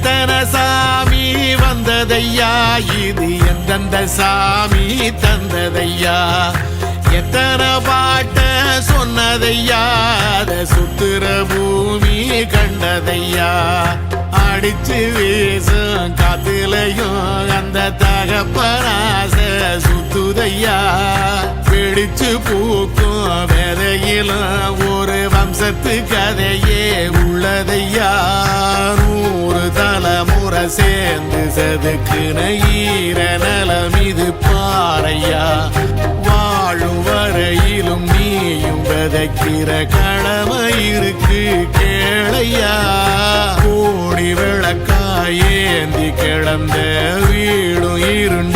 எத்தனை சாமி வந்ததையா இது எந்தெந்த சாமி தந்ததையா எத்தனை பாட்ட சொன்னதையா அத சுத்துற பூமி கண்டதையா அடிச்சு வீசும் காத்துலையும் அந்த தகப்பனாச சுத்துதையா பிடிச்சு பூக்கும் வேதையிலும் ஒரு வம்சத்து கதையே உள்ளதையா 100 தலைமுறை சேர்ந்து செதுக்குன ஈர நலம் இது பாறையா வாழும் வரையிலும் நீயும் விதைக்கிற கடமை இருக்கு கேளையா கோடி விளக்காயேந்தி கிடந்த வீடும் இருண்ட